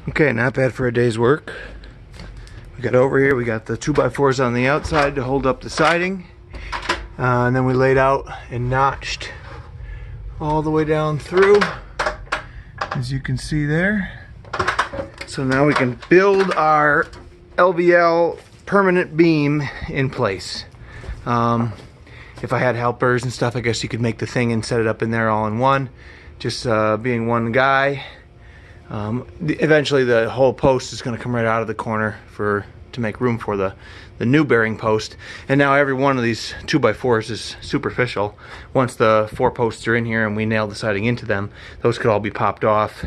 Okay, not bad for a day's work. We got over here, we got the 2x4s on the outside to hold up the siding. And then we laid out and notched all the way down through, as you can see there. So now we can build our LVL permanent beam in place. If I had helpers and stuff, I guess you could make the thing and set it up in there all in one. Just being one guy. Eventually the whole post is going to come right out of the corner to make room for the new bearing post. And now every one of these 2x4s is superficial. Once the 4 posts are in here and we nail the siding into them, those could all be popped off.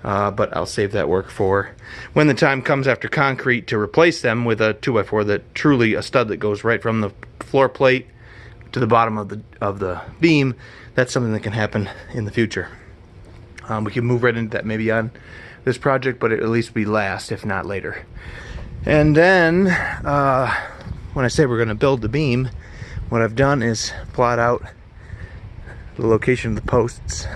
But I'll save that work for when the time comes after concrete to replace them with a 2x4 that truly a stud that goes right from the floor plate to the bottom of the beam. That's something that can happen in the future. We can move right into that maybe on this project, but it'll at least be last, if not later. And then, when I say we're going to build the beam, what I've done is plot out the location of the posts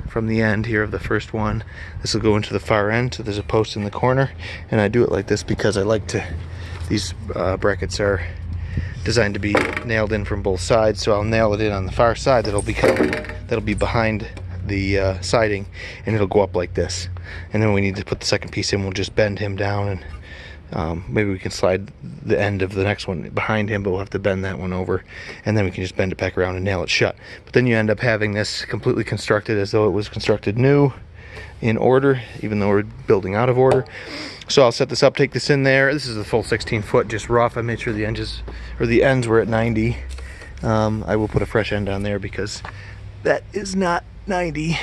from the end here of the first one. This will go into the far end, so there's a post in the corner, and I do it like this because I like to, these brackets are designed to be nailed in from both sides, so I'll nail it in on the far side that'll be behind the siding, and it'll go up like this. And then when we need to put the second piece in, we'll just bend him down, and maybe we can slide the end of the next one behind him, but we'll have to bend that one over, and then we can just bend it back around and nail it shut. But then you end up having this completely constructed as though it was constructed new, in order, even though we're building out of order. So I'll set this up, take this in there. This is the full 16 foot, just rough. I made sure the ends were at 90. I will put a fresh end on there because that is not 90,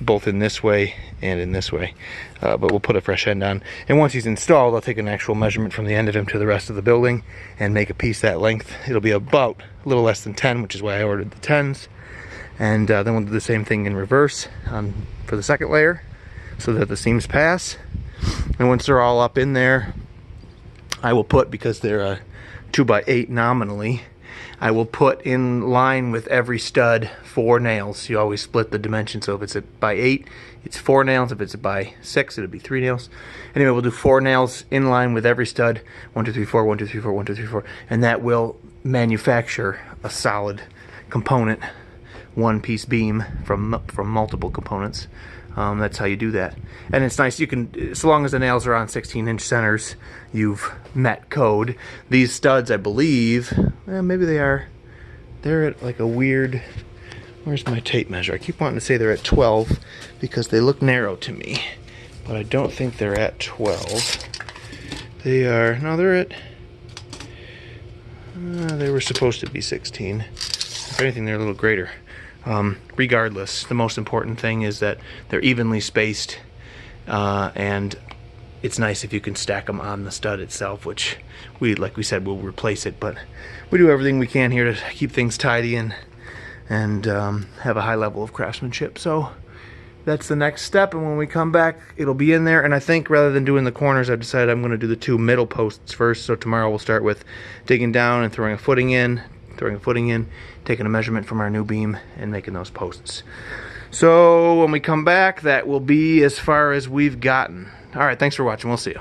both in this way and in this way, but we'll put a fresh end on. And once he's installed, I'll take an actual measurement from the end of him to the rest of the building and make a piece that length. It'll be about a little less than 10, which is why I ordered the 10s. And then we'll do the same thing in reverse for the second layer, so that the seams pass. And once they're all up in there, I will put, because they're a 2x8 nominally, I will put in line with every stud 4 nails. You always split the dimension, so if it's by 8, it's 4 nails. If it's by 6, it'll be 3 nails. Anyway, we'll do 4 nails in line with every stud. 1, 2, 3, 4, 1, 2, 3, 4, 1, 2, 3, 4. And that will manufacture a solid component, one-piece beam from multiple components. That's how you do that. And it's nice, you can, so long as the nails are on 16-inch centers, you've met code. These studs, I believe, maybe they're at like a weird, where's my tape measure? I keep wanting to say they're at 12 because they look narrow to me, but I don't think they're at 12. They are, no, they're at, they were supposed to be 16. If anything, they're a little greater. Regardless, the most important thing is that they're evenly spaced, and it's nice if you can stack them on the stud itself, which like we said, we'll replace it, but we do everything we can here to keep things tidy and have a high level of craftsmanship. So that's the next step, and when we come back, it'll be in there. And I think rather than doing the corners, I've decided I'm going to do the 2 middle posts first. So tomorrow we'll start with digging down and throwing a footing in, taking a measurement from our new beam and making those posts. So when we come back, that will be as far as we've gotten. All right, thanks for watching. We'll see you.